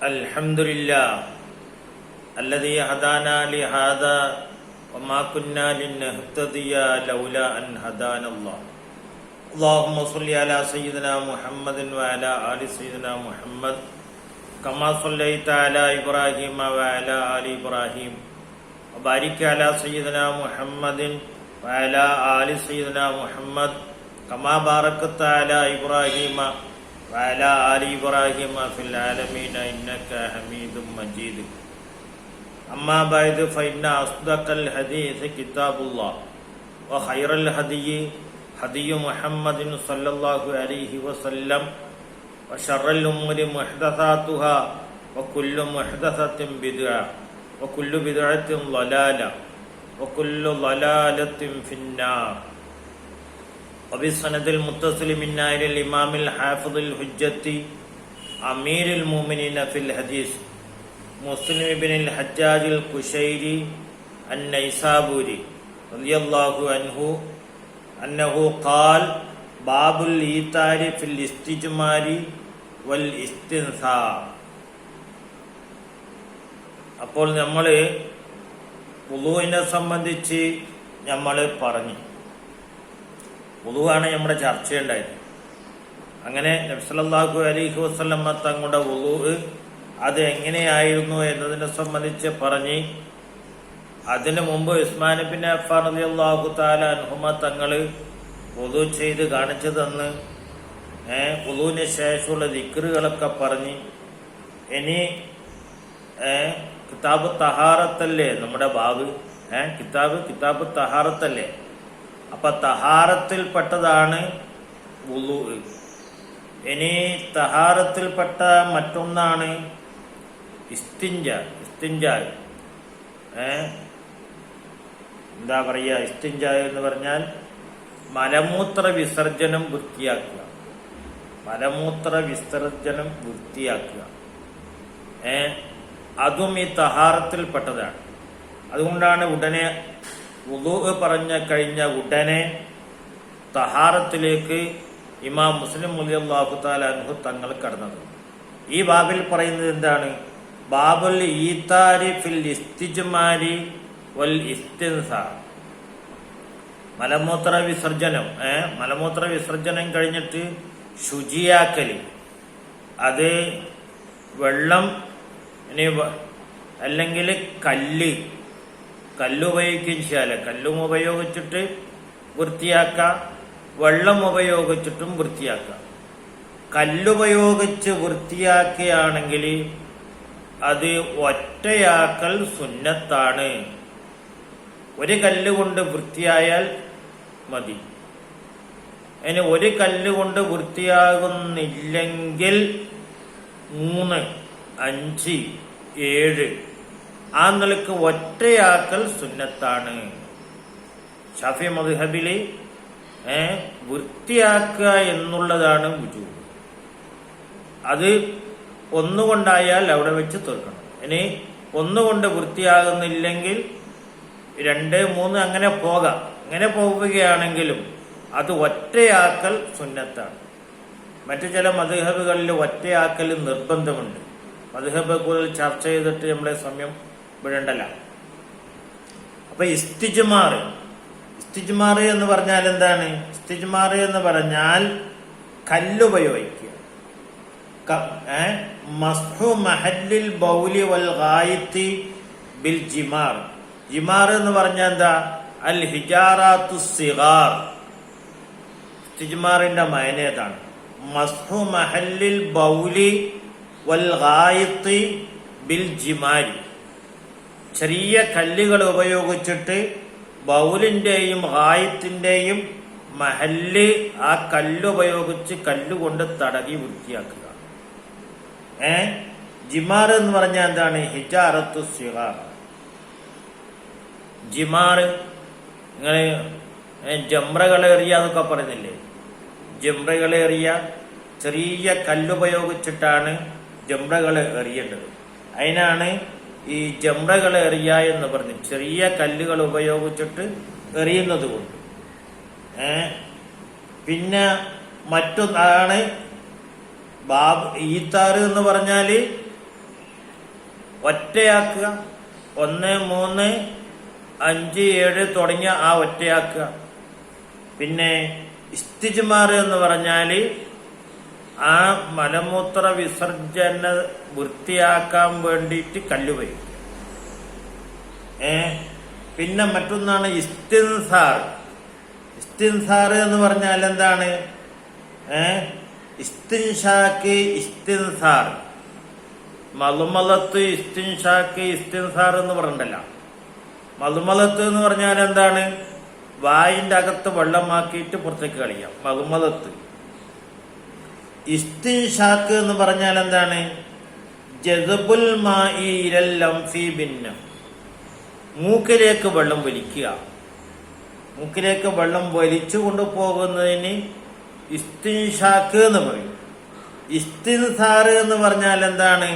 അൽഹംദുലില്ലാ അല്ലദീ ഹദാനാ ലിഹാദാ വമാ കുന്നാ ലിനഹ്തദിയ ലൗലാ അൻ ഹദാനല്ലാഹ്. അല്ലാഹുമ്മ സ്വല്ലി അലാ സയ്യിദിനാ മുഹമ്മദിൻ വഅലാ ആലി സയ്യിദിനാ മുഹമ്മദ് കമാ സ്വല്ലൈത അലാ ഇബ്രാഹീമ വഅലാ ആലി ഇബ്രാഹീം വബാരിക് അലാ സയ്യിദിനാ മുഹമ്മദിൻ വഅലാ ആലി സയ്യിദിനാ മുഹമ്മദ് കമാ ബാറക്ത അലാ ഇബ്രാഹീമ വഅലാ ആലി ഇബ്രാഹീമ ഫിൽ ആലമീന ഇന്നക ഹമീദും മജീദ്. അമ്മാ ബഅദ് ഫഇന്ന അസ്ദഖൽ ഹദീസ് കിതാബുല്ലാഹ് വഖൈറൽ ഹദിയി ഹദിയു മുഹമ്മദിൻ സ്വല്ലല്ലാഹു അലൈഹി വസല്ലം വശറൽ ഉമ്മൂരി മുഹ്ദസാതുഹാ വകുല്ലു മുഹ്ദസത്തിൻ ബിദ്അ വകുല്ലു ബിദ്അത്തിൻ ളലാല വകുല്ലു ളലാലത്തിൻ ഫിന്നാർ. وبالسند المتصل من إلى الإمام الحافظ الحجة أمير المؤمنين في الحديث مسلم بن الحجاج القشيري النيسابوري رضي الله عنه أنه قال باب الإيثار في الاستجمار والاستنثار. അപ്പോൾ നമ്മൾ വുളൂഇനെ സംബന്ധിച്ച് നമ്മൾ പറഞ്ഞു. വുളൂആണ് നമ്മുടെ ചർച്ചയുണ്ടായത്. അങ്ങനെ നബി സല്ലല്ലാഹു അലൈഹി വസല്ലം തങ്ങളുടെ വുളൂ അത് എങ്ങനെയായിരുന്നു എന്നതിനെ സംബന്ധിച്ച് പറഞ്ഞ് അതിനു മുമ്പ് ഉസ്മാൻ ബിൻ അഫ്ഫാൻ റളിയല്ലാഹു തആല അൻഹുമ തങ്ങൾ വുളൂ ചെയ്ത് കാണിച്ചു തന്ന് വുളൂവിന് ശേഷമുള്ള ദിക്റുകളൊക്കെ പറഞ്ഞ് ഇനി കിതാബ് തഹാറത്തല്ലേ നമ്മുടെ ബാബ്, കിതാബ് തഹാറത്തല്ലേ. അപ്പൊ തഹാറത്തിൽപ്പെട്ടതാണ് വുളൂ. ഇനി തഹാറത്തിൽപ്പെട്ട മറ്റൊന്നാണ് ഇസ്തിഞ്ച. എന്താ പറയുക? ഇസ്തിഞ്ച എന്ന് പറഞ്ഞാൽ മലമൂത്ര വിസർജനം വൃത്തിയാക്കുക. അതും ഈ തഹാറത്തിൽപ്പെട്ടതാണ്. അതുകൊണ്ടാണ് ഉടനെ വുളൂ പറഞ്ഞ കഴിഞ്ഞ ഉടനെ തഹാറത്തിലേക്ക് ഇമാം മുസ്ലിം റളിയല്ലാഹു തആല അൻഹു തങ്ങൾ കടന്നത്. ഈ ബാബിൽ പറയുന്നത് എന്താണ്? ബാബുൽ ഈതാരി ഫിൽ ഇസ്തിജ്മാരി വൽ ഇസ്തിൻസാർ. മലമൂത്ര വിസർജനം കഴിഞ്ഞിട്ട് ശുചിയാക്കൽ. അത് വെള്ളം അല്ലെങ്കിൽ കല്ലുപയോഗിക്കുകയും ചെയ്യാം. കല്ലും ഉപയോഗിച്ചിട്ട് വൃത്തിയാക്കാം, വെള്ളം ഉപയോഗിച്ചിട്ടും വൃത്തിയാക്കാം. കല്ലുപയോഗിച്ച് വൃത്തിയാക്കുകയാണെങ്കിൽ അത് ഒറ്റയാക്കൽ സുന്നത്താണ്. ഒരു കല്ലുകൊണ്ട് വൃത്തിയായാൽ മതി. ഇനി ഒരു കല്ലുകൊണ്ട് വൃത്തിയാകുന്നില്ലെങ്കിൽ 3, 5, 7 ആ നിലക്ക് ഒറ്റയാക്കൽ സുന്നത്താണ്. ശാഫി മദ്ഹബില് വൃത്തിയാക്കുക എന്നുള്ളതാണ് വുജൂബ്. അത് ഒന്നുകൊണ്ടായാൽ അവിടെ വെച്ച് തീർക്കണം. ഇനി ഒന്നുകൊണ്ട് വൃത്തിയാകുന്നില്ലെങ്കിൽ 2, 3 അങ്ങനെ പോകാം. അങ്ങനെ പോവുകയാണെങ്കിലും അത് ഒറ്റയാക്കൽ സുന്നത്താണ്. മറ്റു ചില മദ്ഹബുകളിൽ ഒറ്റയാക്കൽ നിർബന്ധമുണ്ട്. മദ്ഹബ് കൂടുതൽ ചർച്ച ചെയ്തിട്ട് നമ്മളെ സമയം വിടണ്ടല്ല. അപ്പൊ ഇസ്തിജ്മാർ എന്ന് പറഞ്ഞാൽ എന്താണ്? ഇസ്തിജ്മാർ എന്ന് പറഞ്ഞാൽ കല്ലുപയോഗിക്കുക. മസ്ഹു മഹല്ലിൽ ബൗലി വൽ ഗായിത്തി ബിൽ ജിമാർ. ജിമാർ എന്ന് പറഞ്ഞാൽ എന്താ? അൽ ഹിജാറാത്തു സിഗാർ. ഇസ്തിജ്മാറിന്റെ മയനേതാണ് മസ്ഹു മഹല്ലിൽ ബൗലി വൽ ഗായിത്തി ബിൽ ജിമാരി. ചെറിയ കല്ലുകൾ ഉപയോഗിച്ചിട്ട് ബൗലിന്റെയും ഗായത്തിന്റെയും മഹല്ല് ആ കല്ലുപയോഗിച്ച് കല്ലുകൊണ്ട് തടകി വൃത്തിയാക്കുക. ജിമാർ എന്ന് പറഞ്ഞാൽ എന്താണ്? ഹിജാറത്തു സിഗാർ. ജിമാർ നിങ്ങള് ജംറകളെറിയ എന്നൊക്കെ പറയുന്നില്ലേ? ജംറകളെറിയ ചെറിയ കല്ലുപയോഗിച്ചിട്ടാണ് ജംറകളെ എറിയേണ്ടത്. അതിനാണ് ഈ ജംറകളെ എറിയ എന്ന് പറഞ്ഞു. ചെറിയ കല്ലുകൾ ഉപയോഗിച്ചിട്ട് എറിയുന്നത് കൊണ്ട്. പിന്നെ മറ്റൊന്നാണ് ഈത്താറ് എന്ന് പറഞ്ഞാല് ഒറ്റയാക്കുക. 1, 3, 5, 7 തുടങ്ങിയ ആ ഒറ്റയാക്കുക. പിന്നെ ഇസ്തിജ്മാർ എന്ന് പറഞ്ഞാൽ ആ മലമൂത്ര വിസർജന വൃത്തിയാക്കാൻ വേണ്ടിയിട്ട് കല്ലുപയോഗിക്കുക. പിന്നെ മറ്റൊന്നാണ് ഇസ്തിൻസാർ. ഇസ്തിൻസാർ എന്ന് പറഞ്ഞാൽ എന്താണ്? ഇസ്തിൻഷാക്ക്, ഇസ്തിൻസാർ. മളുമലത്ത്, ഇസ്തിൻഷാക്ക്, ഇസ്തിൻസാർ എന്ന് പറഞ്ഞിട്ടല്ല. മളുമലത്ത് എന്ന് പറഞ്ഞാൽ എന്താണ്? വായിന്റെ അകത്ത് വെള്ളമാക്കിയിട്ട് പുറത്തേക്ക് കളിയാം, മളുമലത്ത്. ഇസ്തിൻഷാക്ക് എന്ന് പറഞ്ഞാൽ എന്താണ്? ജദബുൽ മാഇ ഇലൽ ലംഫി ബിന്നം, മൂക്കിലേക്ക് വെള്ളം വലിക്കുക. മൂക്കിലേക്ക് വെള്ളം വലിച്ചു കൊണ്ടുപോകുന്നതിന് ഇസ്തിൻഷാക്ക് എന്ന് പറയും. ഇസ്തിൻസാർ എന്ന് പറഞ്ഞാൽ എന്താണ്?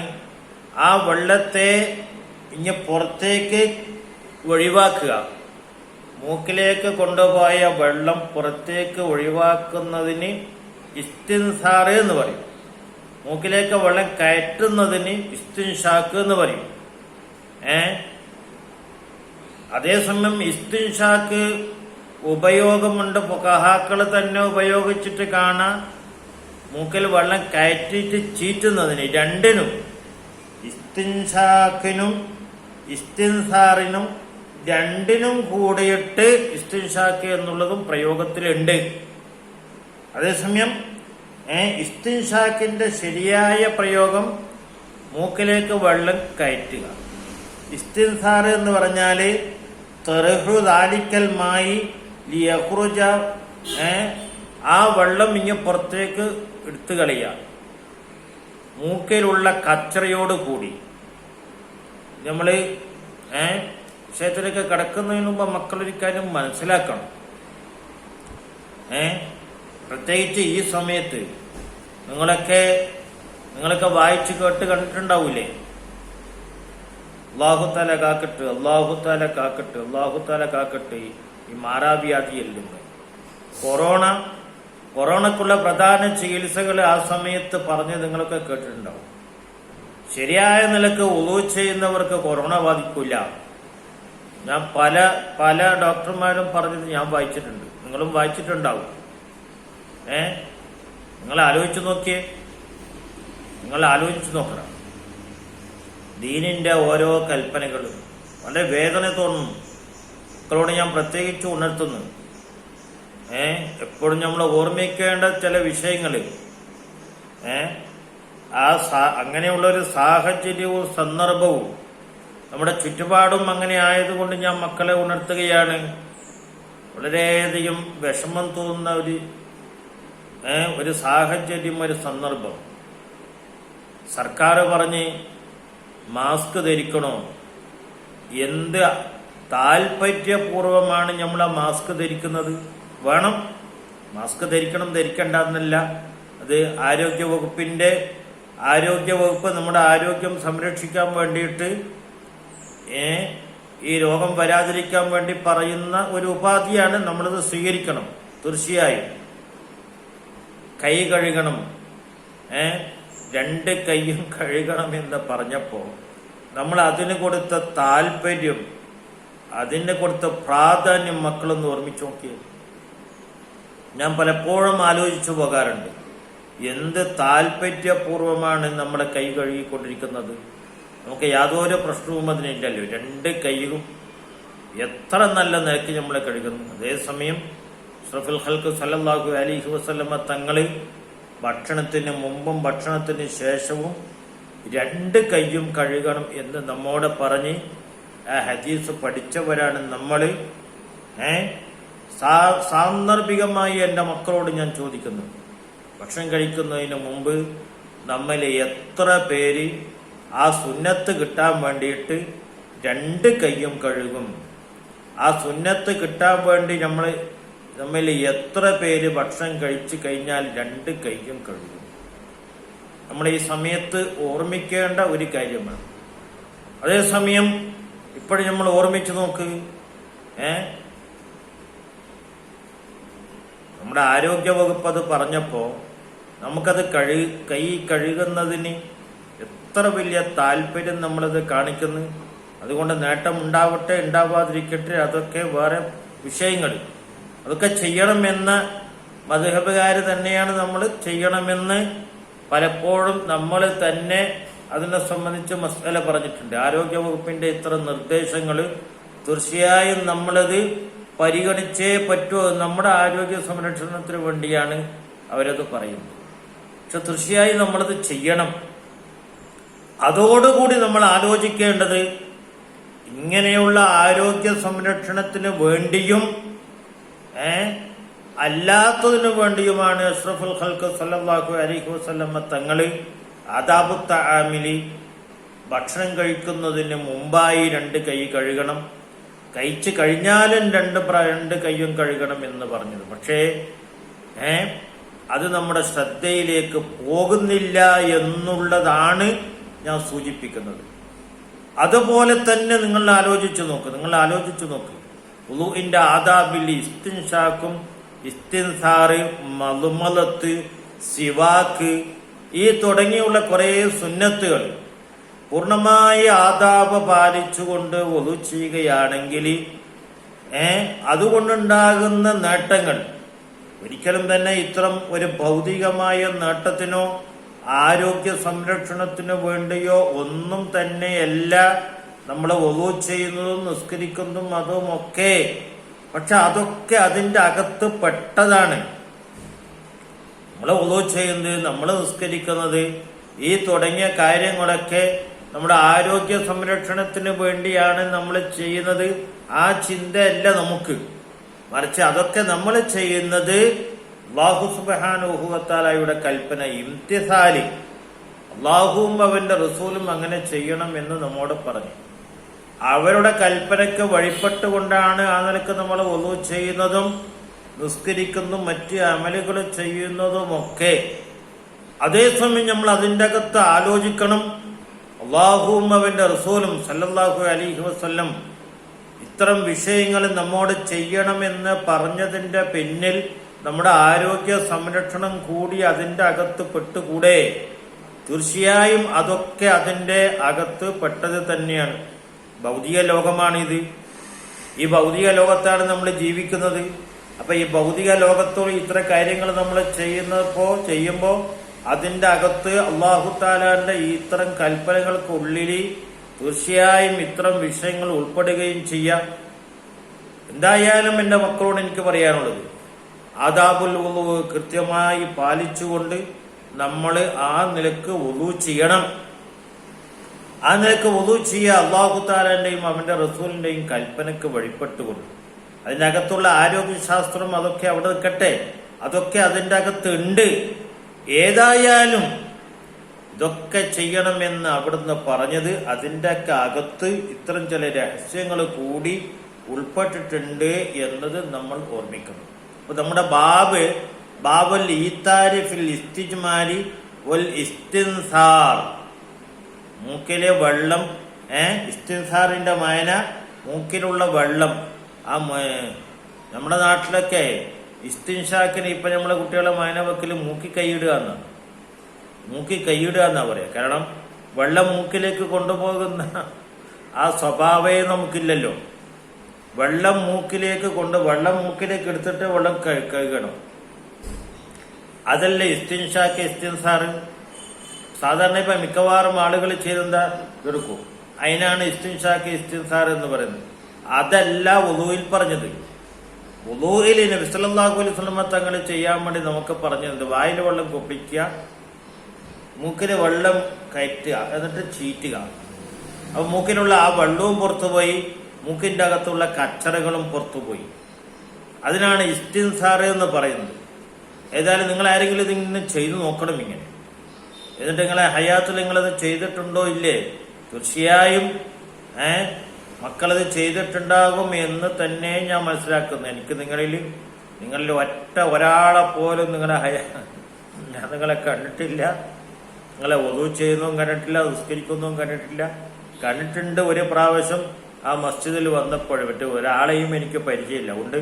ആ വെള്ളത്തെ പുറത്തേക്ക് ഒഴിവാക്കുക. മൂക്കിലേക്ക് കൊണ്ടുപോയ വെള്ളം പുറത്തേക്ക് ഒഴിവാക്കുന്നതിന് ഇസ്തിൻസാർ എന്ന് പറയും. മൂക്കിലേക്ക് വെള്ളം കയറ്റുന്നതിന് ഇസ്തിൻഷാക്ക് എന്ന് പറയും. അതേസമയം ഇസ്തിൻഷാക്ക് ഉപയോഗമുണ്ട്. ഫുഖഹാക്കൾ തന്നെ ഉപയോഗിച്ചിട്ട് കാണാം. മൂക്കിൽ വെള്ളം കയറ്റിയിട്ട് ചീറ്റുന്നതിന്, രണ്ടിനും, ഇസ്തിൻഷാക്കിനും ഇസ്തിൻസാറിനും രണ്ടിനും കൂടിയിട്ട് ഇസ്തിൻഷാക്ക് എന്നുള്ളതും പ്രയോഗത്തിലുണ്ട്. അതേസമയം ഇസ്തിൻഷാക്കിന്റെ ശരിയായ പ്രയോഗം മൂക്കിലേക്ക് വെള്ളം കയറ്റുക. ഇസ്തിൻസാർ എന്ന് പറഞ്ഞാൽ തർഹു ദാലിക്കൽ മായി ലിയഖ്റുജ, ആ വെള്ളം പുറത്തേക്ക് എടുത്തു കളയുക. മൂക്കിലുള്ള കച്ചറയോട് കൂടി. നമ്മള് വിഷയത്തിലേക്ക് കടക്കുന്നതിന് മുമ്പ് മക്കളൊരു കാര്യം മനസ്സിലാക്കണം. പ്രത്യേകിച്ച് ഈ സമയത്ത് നിങ്ങളൊക്കെ വായിച്ചു കേട്ട് കണ്ടിട്ടുണ്ടാവൂലേ? അല്ലാഹുതആല കാക്കട്ടെ, അല്ലാഹുതആല കാക്കട്ടെ, അല്ലാഹുതആല കാക്കട്ടെ ഈ മാറാവ്യാധിയല്ല കൊറോണക്കുള്ള പ്രധാന ചികിത്സകൾ ആ സമയത്ത് പറഞ്ഞ് നിങ്ങളൊക്കെ കേട്ടിട്ടുണ്ടാവും. ശരിയായ നിലക്ക് വുളൂ ചെയ്യുന്നവർക്ക് കൊറോണ ബാധിക്കില്ല. ഞാൻ പല ഡോക്ടർമാരും പറഞ്ഞത് ഞാൻ വായിച്ചിട്ടുണ്ട്, നിങ്ങളും വായിച്ചിട്ടുണ്ടാവും. നിങ്ങൾ ആലോചിച്ച് നോക്കണം. ദീനിന്റെ ഓരോ കൽപ്പനകളും വളരെ വേദന തോന്നും. മക്കളോട് ഞാൻ പ്രത്യേകിച്ച് ഉണർത്തുന്നു. എപ്പോഴും നമ്മൾ ഓർമ്മിക്കേണ്ട ചില വിഷയങ്ങൾ, അങ്ങനെയുള്ള ഒരു സാഹചര്യവും സന്ദർഭവും നമ്മുടെ ചുറ്റുപാടും അങ്ങനെ ആയതുകൊണ്ട് ഞാൻ മക്കളെ ഉണർത്തുകയാണ്. വളരെയധികം വിഷമം തോന്നുന്ന ഒരു സാഹചര്യം, ഒരു സന്ദർഭം. സർക്കാർ പറഞ്ഞ് മാസ്ക് ധരിക്കണോ? എന്ത് താല്പര്യപൂർവമാണ് നമ്മൾ ആ മാസ്ക് ധരിക്കുന്നത്? വേണം, മാസ്ക് ധരിക്കണം, ധരിക്കണ്ട എന്നല്ല. അത് ആരോഗ്യവകുപ്പ് നമ്മുടെ ആരോഗ്യം സംരക്ഷിക്കാൻ വേണ്ടിയിട്ട് ഈ രോഗം വരാതിരിക്കാൻ വേണ്ടി പറയുന്ന ഒരു ഉപാധിയാണ്. നമ്മളത് സ്വീകരിക്കണം. തീർച്ചയായും കൈ കഴുകണം, 2 കൈയും കഴുകണം എന്ന് പറഞ്ഞപ്പോ നമ്മൾ അതിന് കൊടുത്ത താല്പര്യം, അതിന് കൊടുത്ത പ്രാധാന്യം മക്കളൊന്ന് ഓർമ്മിച്ചു നോക്കിയത്. ഞാൻ പലപ്പോഴും ആലോചിച്ചു പോകാറുണ്ട്. എന്ത് താല്പര്യപൂർവമാണ് നമ്മുടെ കൈ കഴുകിക്കൊണ്ടിരിക്കുന്നത്. നമുക്ക് യാതൊരു പ്രശ്നവും അതിനില്ലല്ലോ. 2 കൈയും എത്ര നല്ല നിലയ്ക്ക് നമ്മളെ കഴുകുന്നു. അതേസമയം അഷ്റഫുൽ ഖൽഖ് സല്ലല്ലാഹു അലൈഹി വസല്ലമ തങ്ങൾ ഭക്ഷണത്തിന് മുമ്പും ഭക്ഷണത്തിന് ശേഷവും 2 കൈയും കഴുകണം എന്ന് നമ്മോട് പറഞ്ഞ് ആ ഹദീസ് പഠിച്ചവരാണ് നമ്മൾ. സാന്ദർഭികമായി എൻ്റെ മക്കളോട് ഞാൻ ചോദിക്കുന്നു, ഭക്ഷണം കഴിക്കുന്നതിന് മുമ്പ് നമ്മിൽ എത്ര പേര് ആ സുന്നത്ത് കിട്ടാൻ വേണ്ടിയിട്ട് 2 കൈയും കഴുകും? ആ സുന്നത്ത് കിട്ടാൻ വേണ്ടി നമ്മിൽ എത്ര പേര് ഭക്ഷണം കഴിച്ചു കഴിഞ്ഞാൽ 2 കൈയും കഴുകും? നമ്മൾ ഈ സമയത്ത് ഓർമ്മിക്കേണ്ട ഒരു കാര്യമാണ്. അതേസമയം ഇപ്പോഴും നമ്മൾ ഓർമ്മിച്ചു നോക്ക്, നമ്മുടെ ആരോഗ്യ വകുപ്പ് അത് പറഞ്ഞപ്പോൾ നമുക്കത് കൈ കഴുകുന്നതിന് എത്ര വലിയ താല്പര്യം നമ്മളത് കാണിക്കുന്നു. അതുകൊണ്ട് നേട്ടം ഉണ്ടാവട്ടെ ഉണ്ടാവാതിരിക്കട്ടെ, അതൊക്കെ വേറെ വിഷയങ്ങൾ. അതൊക്കെ ചെയ്യണമെന്ന മദ്ഹബുകാർ തന്നെയാണ് നമ്മൾ ചെയ്യണമെന്ന് പലപ്പോഴും നമ്മൾ തന്നെ അതിനെ സംബന്ധിച്ച് മസ്അല പറഞ്ഞിട്ടുണ്ട്. ആരോഗ്യവകുപ്പിന്റെ ഇത്ര നിർദ്ദേശങ്ങൾ തീർച്ചയായും നമ്മളത് പരിഗണിച്ചേ പറ്റൂ. നമ്മുടെ ആരോഗ്യ സംരക്ഷണത്തിന് വേണ്ടിയാണ് അവരത് പറയുന്നത്. പക്ഷെ തീർച്ചയായും നമ്മളത് ചെയ്യണം. അതോടുകൂടി നമ്മൾ ആലോചിക്കേണ്ടത് ഇങ്ങനെയുള്ള ആരോഗ്യ സംരക്ഷണത്തിന് വേണ്ടിയും അല്ലാത്തതിനു വേണ്ടിയുമാണ് അഷ്റഫുൽ ഖൽഖ് സല്ലല്ലാഹു അലൈഹി വസല്ലമ തങ്ങള് ആദാബു തആമിലി ഭക്ഷണം കഴിക്കുന്നതിന് മുമ്പായി 2 കൈ കഴുകണം, കഴിച്ചു കഴിഞ്ഞാലും 2 കൈയും കഴുകണം എന്ന് പറഞ്ഞത്. പക്ഷേ അത് നമ്മുടെ ശ്രദ്ധയിലേക്ക് പോകുന്നില്ല എന്നുള്ളതാണ് ഞാൻ സൂചിപ്പിക്കുന്നത്. അതുപോലെ തന്നെ നിങ്ങൾ ആലോചിച്ചു നോക്ക്. വുളൂഇന്റെ ആദാബിൽ ഇസ്തിൻഷാക്കും ഇസ്തിൻസാറ്, മളുമലത്ത്, സിവാക്ക് ഈ തുടങ്ങിയുള്ള കുറെ സുന്നത്തുകൾ പൂർണ്ണമായി ആദാബ് പാലിച്ചുകൊണ്ട് വുളു ചെയ്യുകയാണെങ്കിൽ അതുകൊണ്ടുണ്ടാകുന്ന നേട്ടങ്ങൾ ഒരിക്കലും തന്നെ ഇത്തരം ഒരു ഭൗതികമായ നേട്ടത്തിനോ ആരോഗ്യ സംരക്ഷണത്തിനു വേണ്ടിയോ ഒന്നും തന്നെയല്ല നമ്മൾ വുളു ചെയ്യുന്നതും നിസ്കരിക്കുന്നതും അതുമൊക്കെ. പക്ഷെ അതൊക്കെ അതിൻ്റെ അകത്ത് പെട്ടതാണ്. നമ്മൾ വുളു ചെയ്യുന്നത്, നമ്മൾ നിസ്കരിക്കുന്നത്, ഈ തുടങ്ങിയ കാര്യങ്ങളൊക്കെ നമ്മുടെ ആരോഗ്യ സംരക്ഷണത്തിന് വേണ്ടിയാണ് നമ്മൾ ചെയ്യുന്നത്. ആ ചിന്തയല്ല നമുക്ക്, മറിച്ച് അതൊക്കെ നമ്മൾ ചെയ്യുന്നത് അല്ലാഹു സുബ്ഹാനഹു വ തആലയുടെ കൽപ്പന ഇംതിസാലി, അല്ലാഹുവും അവന്റെ റസൂലും അങ്ങനെ ചെയ്യണം എന്ന് നമ്മോട് പറഞ്ഞു. അവരുടെ കൽപ്പനയ്ക്ക് വഴിപ്പെട്ടുകൊണ്ടാണ് ആ നിലക്ക് നമ്മൾ വുളു ചെയ്യുന്നതും നിസ്കരിക്കുന്നതും മറ്റ് അമലുകൾ ചെയ്യുന്നതുമൊക്കെ. അതേസമയം നമ്മൾ അതിൻ്റെ അകത്ത് ആലോചിക്കണം, അല്ലാഹുവും അവന്റെ റസൂലും സല്ലല്ലാഹു അലൈഹി വസല്ലം ഇത്തരം വിഷയങ്ങൾ നമ്മോട് ചെയ്യണമെന്ന് പറഞ്ഞതിന്റെ പിന്നിൽ നമ്മുടെ ആരോഗ്യ സംരക്ഷണം കൂടി അതിൻ്റെ അകത്ത് പെട്ടുകൂടെ? തീർച്ചയായും അതൊക്കെ അതിൻ്റെ അകത്ത് പെട്ടത് തന്നെയാണ്. ഭൗതിക ലോകമാണിത്. ഈ ഭൗതിക ലോകത്താണ് നമ്മൾ ജീവിക്കുന്നത്. അപ്പൊ ഈ ഭൗതിക ലോകത്തോട് ഇത്ര കാര്യങ്ങൾ നമ്മൾ ചെയ്യുമ്പോൾ അതിൻ്റെ അകത്ത് അല്ലാഹു തആലാന്റെ ഇത്തരം കൽപ്പനകൾക്കുള്ളിൽ തീർച്ചയായും ഇത്തരം വിഷയങ്ങൾ ഉൾപ്പെടുകയും ചെയ്യാം. എന്തായാലും എൻ്റെ മക്കളോട് എനിക്ക് പറയാനുള്ളത്, ആദാബുൽ വുളു കൃത്യമായി പാലിച്ചുകൊണ്ട് നമ്മൾ ആ നിലക്ക് വുളു ചെയ്യണം. ആ നിലക്ക് വുളു ചെയ്യുക അല്ലാഹു തആലയുടെയും അവന്റെ റസൂലിന്റെയും കൽപ്പനക്ക് വഴിപ്പെട്ടുകൊണ്ട്. അതിനകത്തുള്ള ആരോഗ്യശാസ്ത്രം അതൊക്കെ അവിടെ നിൽക്കട്ടെ, അതൊക്കെ അതിൻ്റെ അകത്ത് ഉണ്ട്. ഏതായാലും ഇതൊക്കെ ചെയ്യണമെന്ന് അവിടുന്ന് പറഞ്ഞത് അതിൻ്റെ ഒക്കെ അകത്ത് ഇത്തരം ചില രഹസ്യങ്ങൾ കൂടി ഉൾപ്പെട്ടിട്ടുണ്ട് എന്നത് നമ്മൾ ഓർമ്മിക്കണം. അപ്പൊ നമ്മുടെ ബാബുൽ ഈതാരി ഫിൽ ഇസ്തിജ്മാരി വൽ ഇസ്തിൻസാർ, മൂക്കിലെ വെള്ളം, ഇസ്തിൻസാറിന്റെ മയന മൂക്കിലുള്ള വെള്ളം. ആ നമ്മുടെ നാട്ടിലൊക്കെ ഇസ്തിൻഷാക്കിന് ഇപ്പൊ നമ്മളെ കുട്ടികളെ മയന വെക്കൽ മൂക്കി കൈയിടുക എന്നാ പറയാ. കാരണം വെള്ളം മൂക്കിലേക്ക് കൊണ്ടുപോകുന്ന ആ സ്വഭാവേ നമുക്കില്ലല്ലോ. വെള്ളം മൂക്കിലേക്ക് എടുത്തിട്ട് വെള്ളം കഴുകണം. അതല്ലേ ഇസ്തിൻഷാക്ക് ഇസ്തിൻസാറ്. സാധാരണ ഇപ്പൊ മിക്കവാറും ആളുകൾ ചെയ്തെന്താ എടുക്കും, അതിനാണ് ഇസ്തിൻഷാക്ക് ഇസ്തിൻസാർ എന്ന് പറയുന്നത്. അതല്ല വുളൂയിൽ പറഞ്ഞത്. വുളൂയിൽ നബി സല്ലല്ലാഹു അലൈഹി വസല്ലം തങ്ങൾ ചെയ്യാൻ വേണ്ടി നമുക്ക് പറഞ്ഞത് വായിൽ വെള്ളം കൊപ്പിക്കുക, മൂക്കിന് വെള്ളം കയറ്റുക, എന്നിട്ട് ചീറ്റുക. അപ്പൊ മൂക്കിനുള്ള ആ വെള്ളവും പുറത്തുപോയി, മൂക്കിന്റെ അകത്തുള്ള കച്ചറകളും പുറത്തുപോയി. അതിനാണ് ഇസ്തിൻസാർ എന്ന് പറയുന്നത്. ഏതായാലും നിങ്ങൾ ആരെങ്കിലും ഇതിങ്ങനെ ചെയ്തു നോക്കണം ഇങ്ങനെ. എന്നിട്ട് നിങ്ങളെ ഹയാത്തിൽ നിങ്ങളത് ചെയ്തിട്ടുണ്ടോ ഇല്ലേ? തീർച്ചയായും മക്കളത് ചെയ്തിട്ടുണ്ടാകും എന്ന് തന്നെ ഞാൻ മനസ്സിലാക്കുന്നു. എനിക്ക് നിങ്ങളിൽ ഒരാളെ പോലും ഞാൻ നിങ്ങളെ കണ്ടിട്ടില്ല. നിങ്ങളെ വുളു ചെയ്യുന്നതും കണ്ടിട്ടില്ല, നിസ്കരിക്കുന്നതും കണ്ടിട്ടുണ്ട് ഒരു പ്രാവശ്യം ആ മസ്ജിദിൽ വന്നപ്പോഴും. മറ്റു ഒരാളെയും എനിക്ക് പരിചയമില്ല. അതുകൊണ്ട്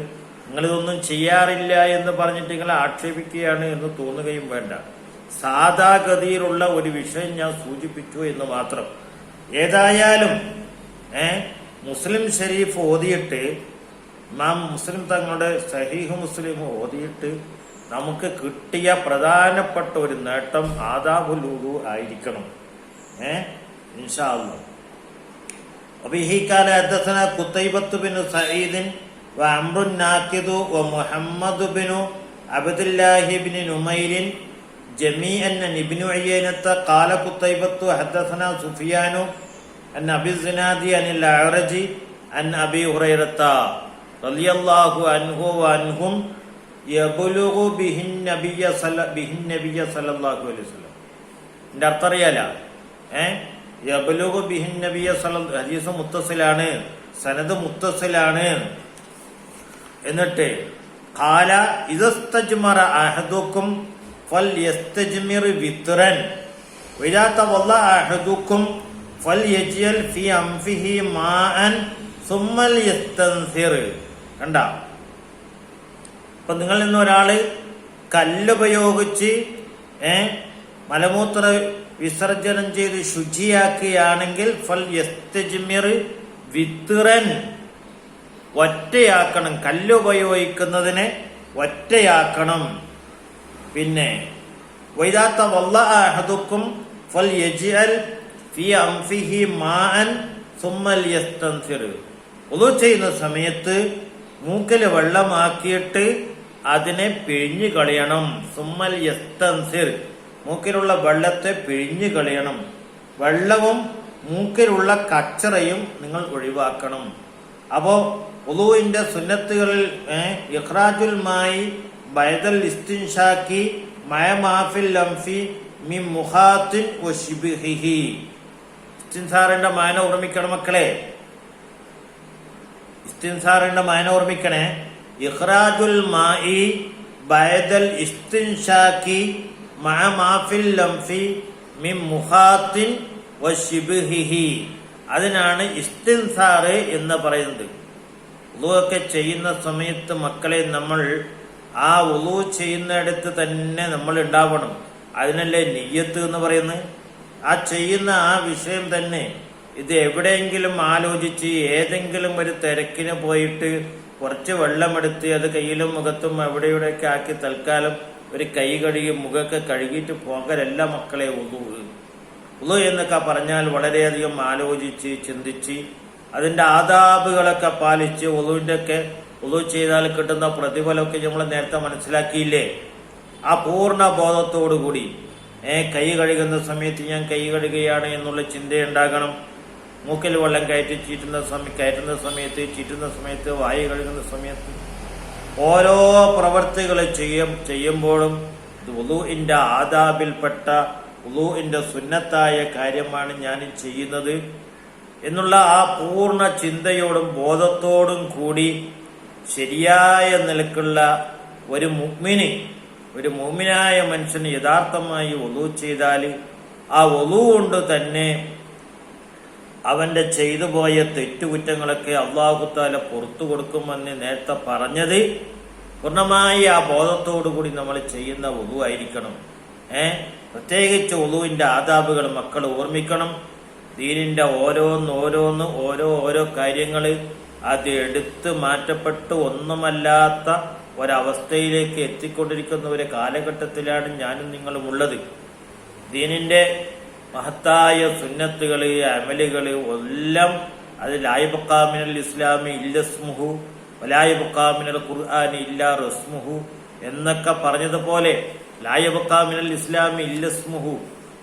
നിങ്ങളിതൊന്നും ചെയ്യാറില്ല എന്ന് പറഞ്ഞിട്ട് നിങ്ങളെ ആക്ഷേപിക്കുകയാണ് എന്ന് തോന്നുകയും വേണ്ട. സാധാഗതിയിലുള്ള ഒരു വിഷയം ഞാൻ സൂചിപ്പിച്ചു എന്ന് മാത്രം. ഏതായാലും മുസ്ലിം ഷരീഫ് ഓതിയിട്ട്, ഇമാം മുസ്ലിം തങ്ങളുടെ സഹീഹ് മുസ്ലിം ഓതിയിട്ട് നമുക്ക് കിട്ടിയ പ്രധാനപ്പെട്ട ഒരു നേട്ടം ആദാബുൽ വുളു ആയിരിക്കണം. ഇൻഷാ അല്ലാഹ്. വബിഹി ഖാല ഹദ്ദസനാ ഖുതൈബത്ത് ബിൻ സഈദ് وعمر الناقد ومحمد بن عبد الله بن نمير جميعا عن ابن عيينة قال قتيبة حدثنا سفيان عن أبي الزناد عن الأعرج عن أبي هريرة رضي الله عنه وعنهم يبلغ به النبي صلى الله عليه وسلم. ഇതിന്റെ അർത്ഥം അറിയാല. യബ്ലുഗു ബിഹിൻ നബിയ സല്ലല്ലാഹു ഹദീസ് മുത്തസിലാണ്, സനദ് മുത്തസിലാണ്. എന്നിട്ട് ഖാല ഇദസ്തജ്മറ അഹദുക്കും ഫൽയസ്തജ്മിർ വിത്റൻ വഇദാ തവല്ല അഹദുക്കും ഫൽയജ്അൽ ഫീ അൻഫിഹി മാഅൻ സുമ്മ യസ്തൻസിർ. കണ്ടാ? അപ്പൊ നിങ്ങളിൽ നിന്ന് ഒരാള് കല്ലുപയോഗിച്ച് മലമൂത്ര വിസർജനം ചെയ്ത് ശുചിയാക്കുകയാണെങ്കിൽ ഫൽ യസ്തജ്മിർ വിത്റൻ, ഒറ്റയാക്കണം. കല്ലുപയോഗിക്കുന്നതിനെ ഒറ്റയാക്കണം. പിന്നെ വൈദാത്ത വല്ല അഹദുക്കും ഫൽ യജ്അൽ ഫീ അൻഫിഹി മാഅൻ സുമ്മ യസ്തൻസിർ. വുളു ചെയ്യുന്ന സമയത്ത് മൂക്കിൽ വെള്ളമാക്കിയിട്ട് അതിനെ പിഴിഞ്ഞു കളയണം. സുമ്മൽ യസ്തൻസിർ, മൂക്കിലുള്ള വെള്ളത്തെ പിഴിഞ്ഞു കളയണം. വെള്ളവും മൂക്കിലുള്ള കച്ചറയും നിങ്ങൾ ഒഴിവാക്കണം. അപ്പോ വുളൂഇന്റെ സുന്നത്തുകളിൽ ഇഖ്റാജുൽ മായി ബൈദൽ ഇസ്തിൻഷാക്കി മയമാഫിൽ ലംഫി മിൻ മുഖാത്തിൻ വശിബ്ഹിഹി. ഇസ്തിൻസാറിന്റെ മാന ഓർമ്മിക്കണം മക്കളെ, ഇസ്തിൻസാറിന്റെ മാന ഓർമ്മിക്കണേ. ഇഖ്റാജുൽ മായി ബൈദൽ ഇസ്തിൻഷാക്കി മയമാഫിൽ ലംഫി മിൻ മുഖാത്തിൻ വശിബ്ഹിഹി. അതിനാണ് ഇസ്തിൻസാറ് എന്ന് പറയുന്നത്. വുളൂഒക്കെ ചെയ്യുന്ന സമയത്ത് മക്കളെ നമ്മൾ ആ വുളൂ ചെയ്യുന്നിടത്ത് തന്നെ നമ്മൾ ഉണ്ടാവണം. അതിനല്ലേ നിയ്യത്ത് എന്ന് പറയുന്നത്. ആ ചെയ്യുന്ന ആ വിഷയം തന്നെ ഇത് എവിടെയെങ്കിലും ആലോചിച്ച് ഏതെങ്കിലും ഒരു തിരക്കിന് പോയിട്ട് കുറച്ച് വെള്ളമെടുത്ത് അത് കയ്യിലും മുഖത്തും എവിടെയുടെയൊക്കെ ആക്കി തൽക്കാലം ഒരു കൈ കഴുകി മുഖമൊക്കെ കഴുകിയിട്ട് പോകലല്ല മക്കളെ വുളൂ. വുളൂ എന്നൊക്കെ പറഞ്ഞാൽ വളരെയധികം ആലോചിച്ച് ചിന്തിച്ച് അതിന്റെ ആദാബുകളൊക്കെ പാലിച്ച് വുളൂ ചെയ്താൽ കിട്ടുന്ന പ്രതിഫലമൊക്കെ നമ്മൾ നേരത്തെ മനസ്സിലാക്കിയില്ലേ. ആ പൂർണ്ണ ബോധത്തോടുകൂടി കൈ കഴുകുന്ന സമയത്ത് ഞാൻ കൈ കഴുകുകയാണ് എന്നുള്ള ചിന്തയുണ്ടാകണം. മൂക്കിൽ വെള്ളം കയറ്റുന്ന സമയത്ത് ചീറ്റുന്ന സമയത്ത് വായു കഴുകുന്ന സമയത്ത് ഓരോ പ്രവർത്തികൾ ചെയ്യുമ്പോഴും ഇത് വുളൂഇന്റെ ആദാബിൽപ്പെട്ട വുളൂഇന്റെ സുന്നത്തായ കാര്യമാണ് ഞാൻ ചെയ്യുന്നത് എന്നുള്ള ആ പൂർണ്ണ ചിന്തയോടും ബോധത്തോടും കൂടി ശരിയായ നിലക്കുള്ള ഒരു മുഅ്മിനായ മനുഷ്യന് യഥാർത്ഥമായി വുളൂ ചെയ്താൽ ആ വുളൂ കൊണ്ട് തന്നെ അവന്റെ ചെയ്തു പോയ തെറ്റുകുറ്റങ്ങളൊക്കെ അല്ലാഹു തആല പുറത്തു കൊടുക്കുമെന്ന് നേരത്തെ പറഞ്ഞത് പൂർണ്ണമായി ആ ബോധത്തോടു കൂടി നമ്മൾ ചെയ്യുന്ന വുളൂ ആയിരിക്കണം. പ്രത്യേകിച്ച് വുളൂഇന്റെ ആദാബുകൾ മക്കൾ ഓർമ്മിക്കണം. ദീനിന്റെ ഓരോ കാര്യങ്ങൾ അത് എടുത്ത് മാറ്റപ്പെട്ട് ഒന്നുമല്ലാത്ത ഒരവസ്ഥയിലേക്ക് എത്തിക്കൊണ്ടിരിക്കുന്ന ഒരു കാലഘട്ടത്തിലാണ് ഞാനും നിങ്ങളും ഉള്ളത്. ദീനിന്റെ മഹത്തായ സുന്നത്തുകള് അമലുകള് എല്ലാം അത് ലായബക്കാമിനൽ ഇസ്ലാമി ഇല്ലസ്മുഹു വലായബക്കാമിനൽ ഖുർആനി ഇല്ലാ റസ്മുഹു എന്നൊക്കെ പറഞ്ഞതുപോലെ ലായബക്കാമിനൽ ഇസ്ലാമി ഇല്ലസ്മുഹു,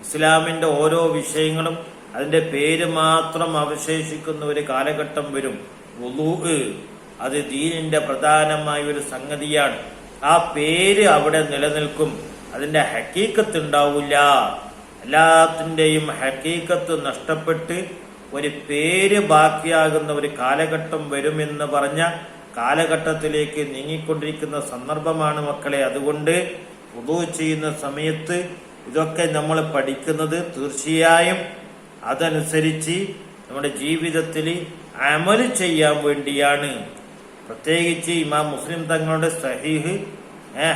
ഇസ്ലാമിന്റെ ഓരോ വിഷയങ്ങളും അതിന്റെ പേര് മാത്രം അവശേഷിക്കുന്ന ഒരു കാലഘട്ടം വരും. വുളൂ അത് ദീനിന്റെ പ്രധാനമായ ഒരു സംഗതിയാണ്. ആ പേര് അവിടെ നിലനിൽക്കും, അതിന്റെ ഹക്കീക്കത്ത് ഉണ്ടാവില്ല. എല്ലാത്തിൻ്റെയും ഹക്കീക്കത്ത് നഷ്ടപ്പെട്ട് ഒരു പേര് ബാക്കിയാകുന്ന ഒരു കാലഘട്ടം വരുമെന്ന് പറഞ്ഞ കാലഘട്ടത്തിലേക്ക് നീങ്ങിക്കൊണ്ടിരിക്കുന്ന സന്ദർഭമാണ് മക്കളെ. അതുകൊണ്ട് വുളൂ ചെയ്യുന്ന സമയത്ത് ഇതൊക്കെ നമ്മൾ പഠിക്കുന്നത് തീർച്ചയായും അതനുസരിച്ച് നമ്മുടെ ജീവിതത്തിൽ അമൽ ചെയ്യാൻ വേണ്ടിയാണ്. പ്രത്യേകിച്ച് ഇമാം മുസ്ലിം തങ്ങളുടെ സഹീഹ്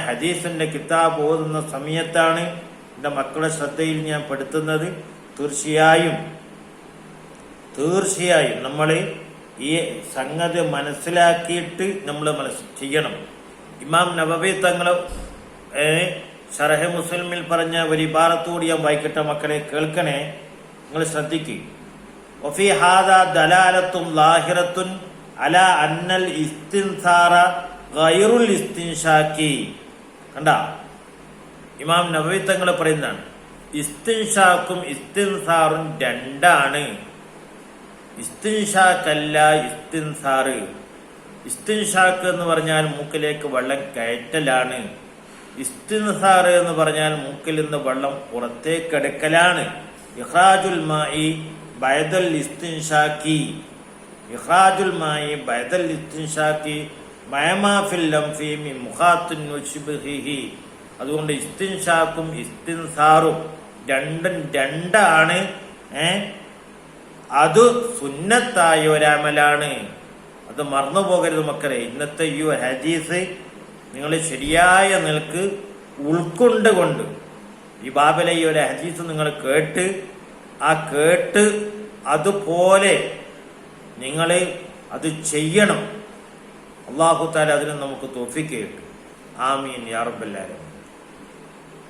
ഹദീസിന്റെ കിതാബ് ഓതുന്ന സമയത്താണ് എൻ്റെ മക്കളുടെ ശ്രദ്ധയിൽ ഞാൻ പെടുത്തുന്നത് തീർച്ചയായും നമ്മൾ ഈ സംഗതി മനസ്സിലാക്കിയിട്ട് നമ്മൾ ചെയ്യണം. ഇമാം നബവി തങ്ങൾ ശറഹ് മുസ്ലിമിൽ പറഞ്ഞ ഒരു ഇബാറത്തുകൂടി ഞാൻ വായിക്കട്ടെ, മക്കളെ കേൾക്കണേ, നിങ്ങൾ ശ്രദ്ധിക്കുക. വഫീ ഹാദാ ദലാലത്തുൻ ലാഹിറത്തുൻ അലാ അന്നൽ ഇസ്തിൻസാറ ഗൈറുൽ ഇസ്തിൻഷാക്കി. കണ്ട, ഇമാം നബവി തങ്ങൾ പറയുന്നതാണ്, ഇസ്തിൻഷാക്കും ഇസ്തിൻസാറും രണ്ടാണ്. ഇസ്തിൻഷാക്കല്ല ഇസ്തിൻസാറ്. ഇസ്തിൻഷാക്ക് എന്ന് പറഞ്ഞാൽ മൂക്കിലേക്ക് വെള്ളം കയറ്റലാണ്. ഇസ്തിൻസാർ എന്ന് പറഞ്ഞാൽ മൂക്കിൽ നിന്ന് വെള്ളം പുറത്തേക്കെടുക്കലാണ്. ഇഖ്റാജുൽ മായി ബഅദൽ ഇസ്തിൻഷാക്കി, ഇഖ്റാജുൽ മായി ബഅദൽ ഇസ്തിൻഷാക്കി മയമാ ഫിൽ ലംഫി മിൻ മുഖാത്തിൻ വശിബഹിഹി. അതുകൊണ്ട് ഇസ്തിൻഷാക്കും ഇസ്തിൻസാറും രണ്ടാണ്. അത് സുന്നത്തായ ഒരമലാണ്. അത് മറന്നു പോകരുത് മക്കളെ. ഇന്നത്തെ ഈ ഹദീസ് നിങ്ങൾ ശരിയായ നിലക്ക് ഉൾക്കൊണ്ടുകൊണ്ട് ഈ ബാബിലെ ഈ ഒരു ഹദീസ് നിങ്ങൾ കേട്ട് അതുപോലെ നിങ്ങൾ അത് ചെയ്യണം. അല്ലാഹു തആല അതിന് നമുക്ക് തൗഫീഖ് ചെയ്യട്ടെ. ആമീൻ യാ റബ്ബൽ ആലമീൻ.